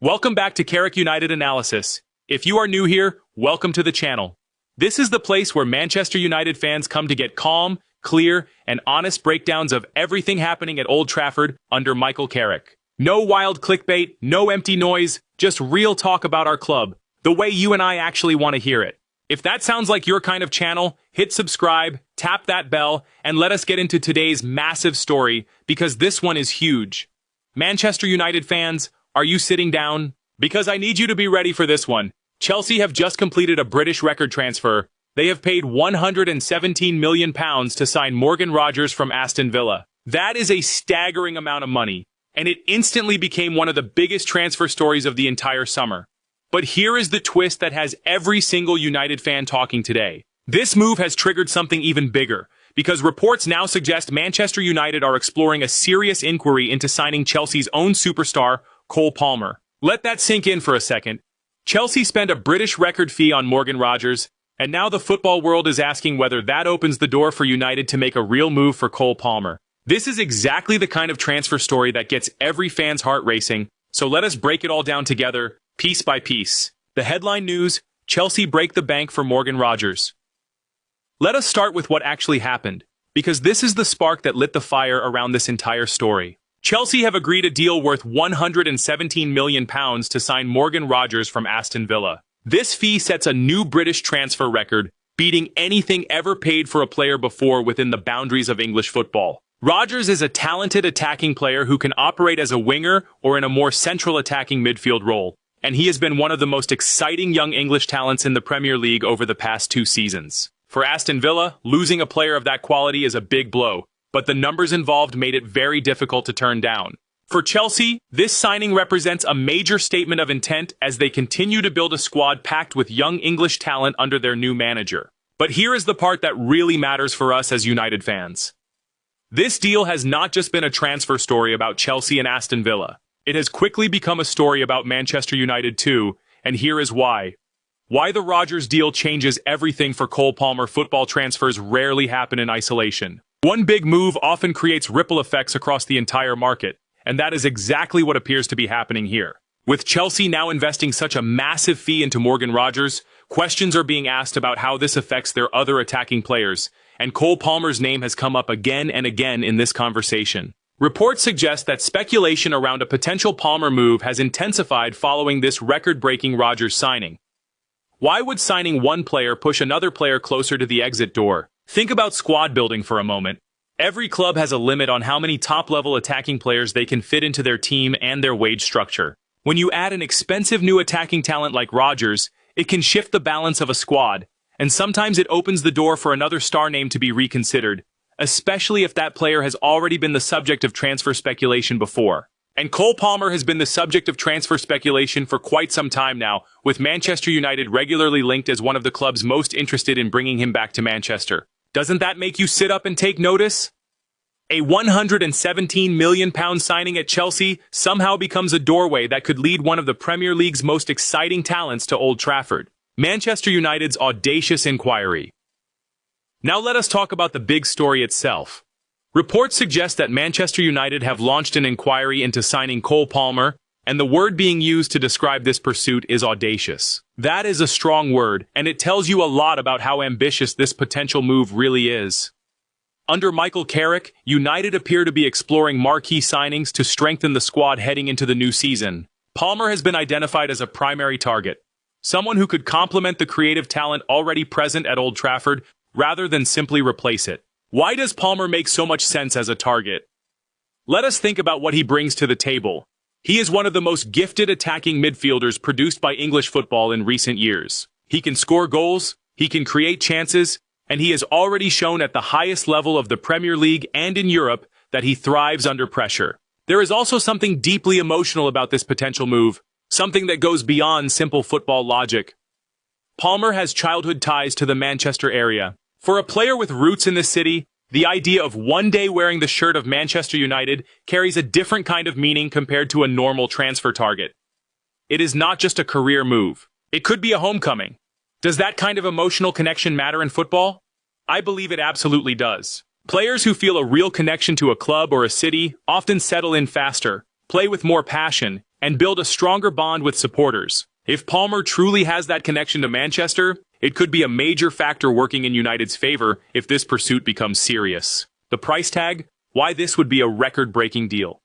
Welcome back to Carrick United Analysis. If you are new here, welcome to the channel. This is the place where Manchester United fans come to get calm, clear, and honest breakdowns of everything happening at Old Trafford under Michael Carrick. No wild clickbait, no empty noise, just real talk about our club, the way you and I actually want to hear it. If that sounds like your kind of channel, hit subscribe, tap that bell, and let us get into today's massive story, because this one is huge. Manchester United fans, are you sitting down? Because I need you to be ready for this one. Chelsea have just completed a British record transfer. They have paid £117 million to sign Morgan Rogers from Aston Villa. That is a staggering amount of money, and it instantly became one of the biggest transfer stories of the entire summer. But here is the twist that has every single United fan talking today. This move has triggered something even bigger, because reports now suggest Manchester United are exploring a serious inquiry into signing Chelsea's own superstar, Cole Palmer. Let that sink in for a second. Chelsea spent a British record fee on Morgan Rogers, and now the football world is asking whether that opens the door for United to make a real move for Cole Palmer. This is exactly the kind of transfer story that gets every fan's heart racing, so let us break it all down together, piece by piece. The headline news: Chelsea break the bank for Morgan Rogers. Let us start with what actually happened, because this is the spark that lit the fire around this entire story. Chelsea have agreed a deal worth £117 million to sign Morgan Rogers from Aston Villa. This fee sets a new British transfer record, beating anything ever paid for a player before within the boundaries of English football. Rogers is a talented attacking player who can operate as a winger or in a more central attacking midfield role, and he has been one of the most exciting young English talents in the Premier League over the past 2 seasons. For Aston Villa, losing a player of that quality is a big blow, but the numbers involved made it very difficult to turn down. For Chelsea, this signing represents a major statement of intent as they continue to build a squad packed with young English talent under their new manager. But here is the part that really matters for us as United fans. This deal has not just been a transfer story about Chelsea and Aston Villa. It has quickly become a story about Manchester United too, and here is why. Why the Rogers deal changes everything for Cole Palmer. Football transfers rarely happen in isolation. One big move often creates ripple effects across the entire market, and that is exactly what appears to be happening here. With Chelsea now investing such a massive fee into Morgan Rogers, questions are being asked about how this affects their other attacking players, and Cole Palmer's name has come up again and again in this conversation. Reports suggest that speculation around a potential Palmer move has intensified following this record-breaking Rogers signing. Why would signing one player push another player closer to the exit door? Think about squad building for a moment. Every club has a limit on how many top-level attacking players they can fit into their team and their wage structure. When you add an expensive new attacking talent like Rogers, it can shift the balance of a squad, and sometimes it opens the door for another star name to be reconsidered, especially if that player has already been the subject of transfer speculation before. And Cole Palmer has been the subject of transfer speculation for quite some time now, with Manchester United regularly linked as one of the clubs most interested in bringing him back to Manchester. Doesn't that make you sit up and take notice? A £117 million signing at Chelsea somehow becomes a doorway that could lead one of the Premier League's most exciting talents to Old Trafford. Manchester United's audacious inquiry. Now let us talk about the big story itself. Reports suggest that Manchester United have launched an inquiry into signing Cole Palmer, and the word being used to describe this pursuit is audacious. That is a strong word, and it tells you a lot about how ambitious this potential move really is. Under Michael Carrick, United appear to be exploring marquee signings to strengthen the squad heading into the new season. Palmer has been identified as a primary target, someone who could complement the creative talent already present at Old Trafford rather than simply replace it. Why does Palmer make so much sense as a target? Let us think about what he brings to the table. He is one of the most gifted attacking midfielders produced by English football in recent years. He can score goals, he can create chances, and he has already shown at the highest level of the Premier League and in Europe that he thrives under pressure. There is also something deeply emotional about this potential move, something that goes beyond simple football logic. Palmer has childhood ties to the Manchester area. For a player with roots in the city, the idea of one day wearing the shirt of Manchester United carries a different kind of meaning compared to a normal transfer target. It is not just a career move. It could be a homecoming. Does that kind of emotional connection matter in football? I believe it absolutely does. Players who feel a real connection to a club or a city often settle in faster, play with more passion, and build a stronger bond with supporters. If Palmer truly has that connection to Manchester, it could be a major factor working in United's favor if this pursuit becomes serious. The price tag? Why this would be a record-breaking deal.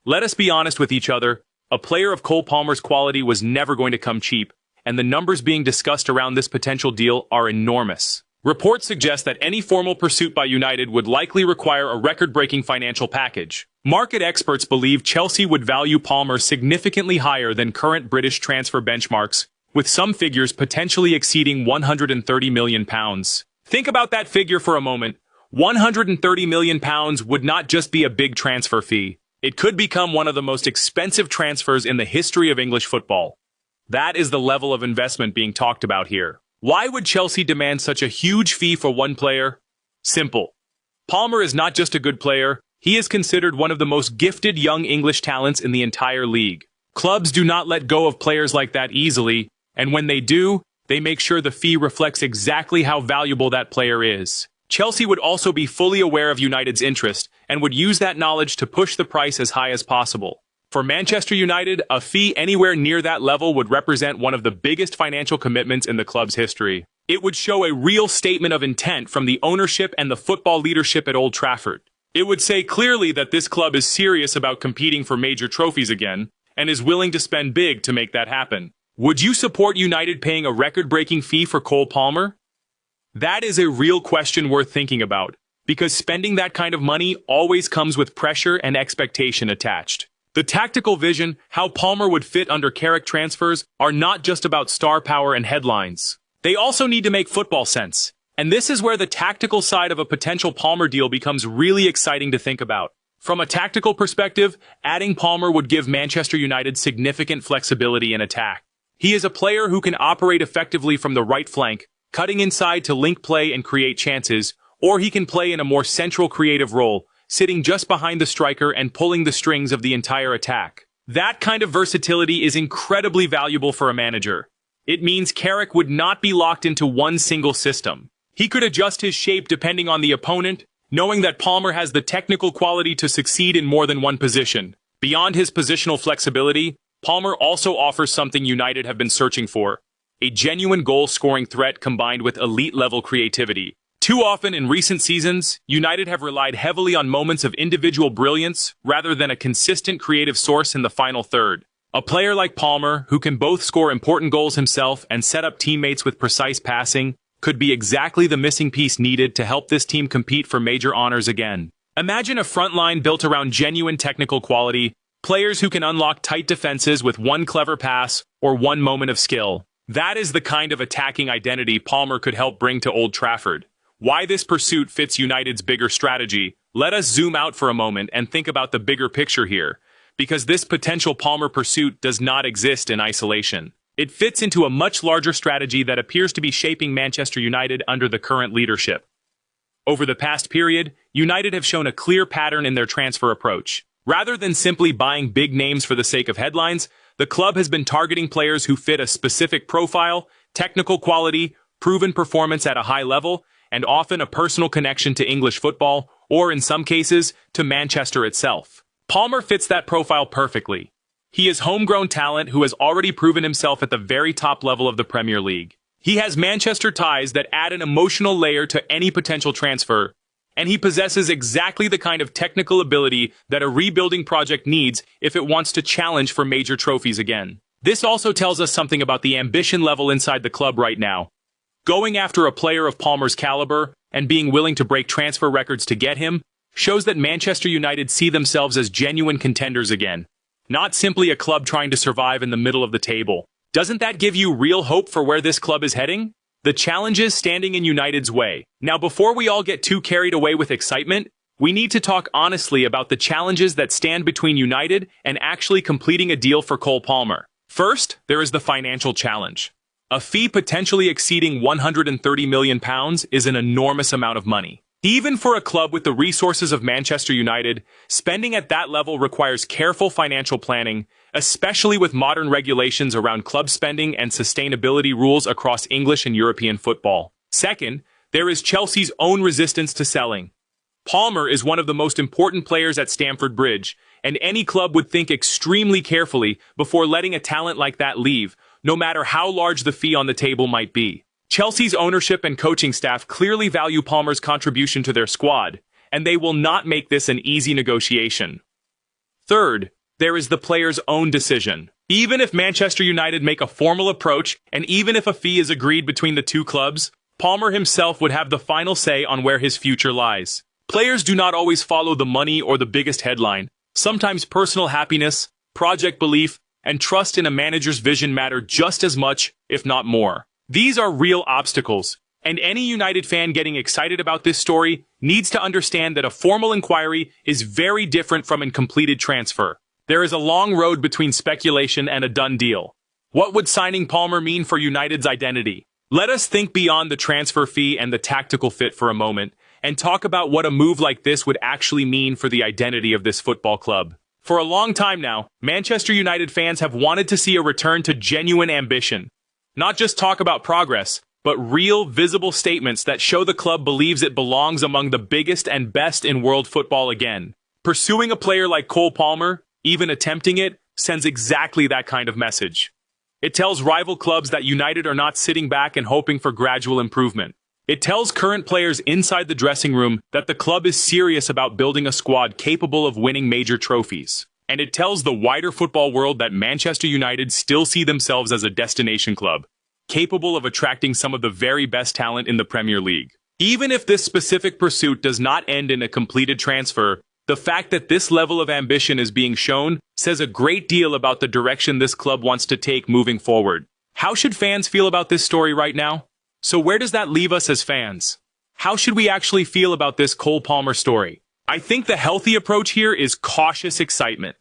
Let us be honest with each other. A player of Cole Palmer's quality was never going to come cheap, and the numbers being discussed around this potential deal are enormous. Reports suggest that any formal pursuit by United would likely require a record-breaking financial package. Market experts believe Chelsea would value Palmer significantly higher than current British transfer benchmarks, with some figures potentially exceeding £130 million. Think about that figure for a moment. £130 million would not just be a big transfer fee. It could become one of the most expensive transfers in the history of English football. That is the level of investment being talked about here. Why would Chelsea demand such a huge fee for one player? Simple. Palmer is not just a good player, he is considered one of the most gifted young English talents in the entire league. Clubs do not let go of players like that easily, and when they do, they make sure the fee reflects exactly how valuable that player is. Chelsea would also be fully aware of United's interest and would use that knowledge to push the price as high as possible. For Manchester United, a fee anywhere near that level would represent one of the biggest financial commitments in the club's history. It would show a real statement of intent from the ownership and the football leadership at Old Trafford. It would say clearly that this club is serious about competing for major trophies again, and is willing to spend big to make that happen. Would you support United paying a record-breaking fee for Cole Palmer? That is a real question worth thinking about, because spending that kind of money always comes with pressure and expectation attached. The tactical vision, how Palmer would fit under Carrick transfers, are not just about star power and headlines. They also need to make football sense. And this is where the tactical side of a potential Palmer deal becomes really exciting to think about. From a tactical perspective, adding Palmer would give Manchester United significant flexibility in attack. He is a player who can operate effectively from the right flank, cutting inside to link play and create chances, or he can play in a more central creative role, sitting just behind the striker and pulling the strings of the entire attack. That kind of versatility is incredibly valuable for a manager. It means Carrick would not be locked into one single system. He could adjust his shape depending on the opponent, knowing that Palmer has the technical quality to succeed in more than one position. Beyond his positional flexibility, Palmer also offers something United have been searching for: a genuine goal-scoring threat combined with elite-level creativity. Too often in recent seasons, United have relied heavily on moments of individual brilliance rather than a consistent creative source in the final third. A player like Palmer, who can both score important goals himself and set up teammates with precise passing, could be exactly the missing piece needed to help this team compete for major honors again. Imagine a front line built around genuine technical quality, players who can unlock tight defenses with one clever pass or one moment of skill. That is the kind of attacking identity Palmer could help bring to Old Trafford. Why this pursuit fits United's bigger strategy? Let us zoom out for a moment and think about the bigger picture here, because this potential Palmer pursuit does not exist in isolation. It fits into a much larger strategy that appears to be shaping Manchester United under the current leadership. Over the past period, United have shown a clear pattern in their transfer approach. Rather than simply buying big names for the sake of headlines, the club has been targeting players who fit a specific profile, technical quality, proven performance at a high level, and often a personal connection to English football, or in some cases, to Manchester itself. Palmer fits that profile perfectly. He is homegrown talent who has already proven himself at the very top level of the Premier League. He has Manchester ties that add an emotional layer to any potential transfer, and he possesses exactly the kind of technical ability that a rebuilding project needs if it wants to challenge for major trophies again. This also tells us something about the ambition level inside the club right now. Going after a player of Palmer's caliber and being willing to break transfer records to get him shows that Manchester United see themselves as genuine contenders again, not simply a club trying to survive in the middle of the table. Doesn't that give you real hope for where this club is heading? The challenges standing in United's way. Now, before we all get too carried away with excitement, we need to talk honestly about the challenges that stand between United and actually completing a deal for Cole Palmer. First, there is the financial challenge. A fee potentially exceeding £130 million is an enormous amount of money. Even for a club with the resources of Manchester United, spending at that level requires careful financial planning, especially with modern regulations around club spending and sustainability rules across English and European football. Second, there is Chelsea's own resistance to selling. Palmer is one of the most important players at Stamford Bridge, and any club would think extremely carefully before letting a talent like that leave, no matter how large the fee on the table might be. Chelsea's ownership and coaching staff clearly value Palmer's contribution to their squad, and they will not make this an easy negotiation. Third, there is the player's own decision. Even if Manchester United make a formal approach, and even if a fee is agreed between the two clubs, Palmer himself would have the final say on where his future lies. Players do not always follow the money or the biggest headline. Sometimes personal happiness, project belief, and trust in a manager's vision matter just as much, if not more. These are real obstacles, and any United fan getting excited about this story needs to understand that a formal inquiry is very different from a completed transfer. There is a long road between speculation and a done deal. What would signing Palmer mean for United's identity? Let us think beyond the transfer fee and the tactical fit for a moment, and talk about what a move like this would actually mean for the identity of this football club. For a long time now, Manchester United fans have wanted to see a return to genuine ambition. Not just talk about progress, but real, visible statements that show the club believes it belongs among the biggest and best in world football again. Pursuing a player like Cole Palmer, even attempting it, sends exactly that kind of message. It tells rival clubs that United are not sitting back and hoping for gradual improvement. It tells current players inside the dressing room that the club is serious about building a squad capable of winning major trophies. And it tells the wider football world that Manchester United still see themselves as a destination club, capable of attracting some of the very best talent in the Premier League. Even if this specific pursuit does not end in a completed transfer, the fact that this level of ambition is being shown says a great deal about the direction this club wants to take moving forward. How should fans feel about this story right now? So where does that leave us as fans? How should we actually feel about this Cole Palmer story? I think the healthy approach here is cautious excitement.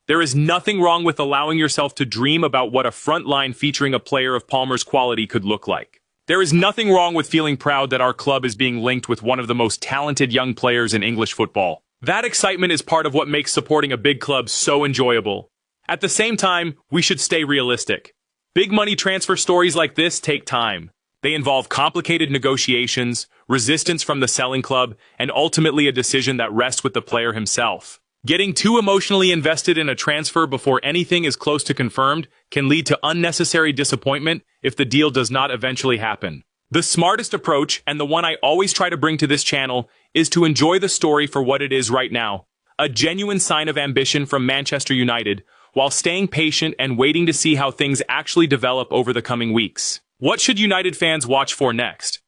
There is nothing wrong with allowing yourself to dream about what a front line featuring a player of Palmer's quality could look like. There is nothing wrong with feeling proud that our club is being linked with one of the most talented young players in English football. That excitement is part of what makes supporting a big club so enjoyable. At the same time, we should stay realistic. Big money transfer stories like this take time. They involve complicated negotiations, resistance from the selling club, and ultimately a decision that rests with the player himself. Getting too emotionally invested in a transfer before anything is close to confirmed can lead to unnecessary disappointment if the deal does not eventually happen. The smartest approach, and the one I always try to bring to this channel, is to enjoy the story for what it is right now. A genuine sign of ambition from Manchester United, while staying patient and waiting to see how things actually develop over the coming weeks. What should United fans watch for next?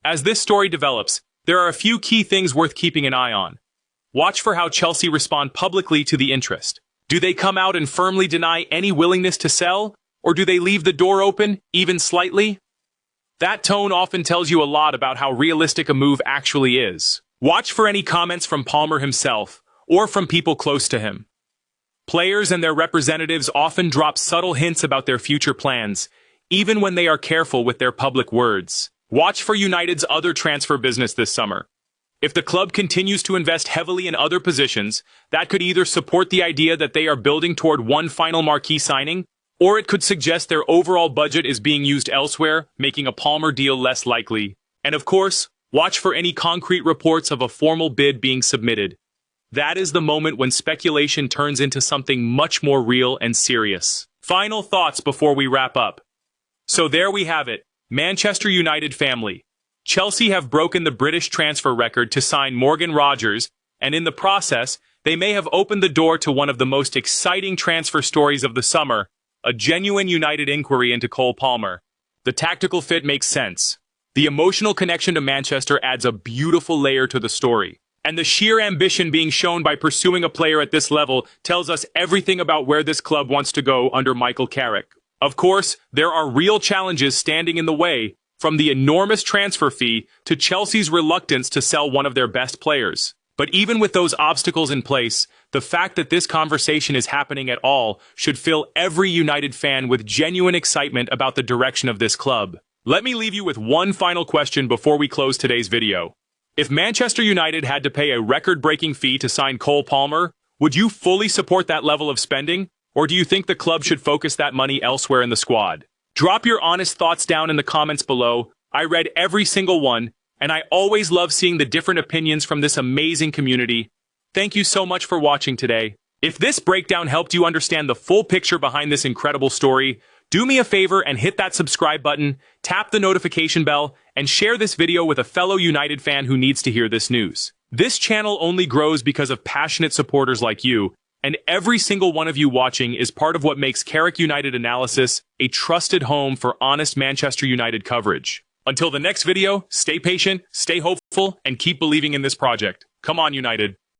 As this story develops, there are a few key things worth keeping an eye on. Watch for how Chelsea respond publicly to the interest. Do they come out and firmly deny any willingness to sell, or do they leave the door open, even slightly? That tone often tells you a lot about how realistic a move actually is. Watch for any comments from Palmer himself, or from people close to him. Players and their representatives often drop subtle hints about their future plans, even when they are careful with their public words. Watch for United's other transfer business this summer. If the club continues to invest heavily in other positions, that could either support the idea that they are building toward one final marquee signing, or it could suggest their overall budget is being used elsewhere, making a Palmer deal less likely. And of course, watch for any concrete reports of a formal bid being submitted. That is the moment when speculation turns into something much more real and serious. Final thoughts before we wrap up. So there we have it, Manchester United family. Chelsea have broken the British transfer record to sign Morgan Rogers, and in the process, they may have opened the door to one of the most exciting transfer stories of the summer, a genuine United inquiry into Cole Palmer. The tactical fit makes sense. The emotional connection to Manchester adds a beautiful layer to the story. And the sheer ambition being shown by pursuing a player at this level tells us everything about where this club wants to go under Michael Carrick. Of course, there are real challenges standing in the way, from the enormous transfer fee to Chelsea's reluctance to sell one of their best players. But even with those obstacles in place, the fact that this conversation is happening at all should fill every United fan with genuine excitement about the direction of this club. Let me leave you with one final question before we close today's video. If Manchester United had to pay a record-breaking fee to sign Cole Palmer, would you fully support that level of spending? Or do you think the club should focus that money elsewhere in the squad? Drop your honest thoughts down in the comments below. I read every single one, and I always love seeing the different opinions from this amazing community. Thank you so much for watching today. If this breakdown helped you understand the full picture behind this incredible story, do me a favor and hit that subscribe button, tap the notification bell, and share this video with a fellow United fan who needs to hear this news. This channel only grows because of passionate supporters like you, and every single one of you watching is part of what makes Carrick United Analysis a trusted home for honest Manchester United coverage. Until the next video, stay patient, stay hopeful, and keep believing in this project. Come on, United.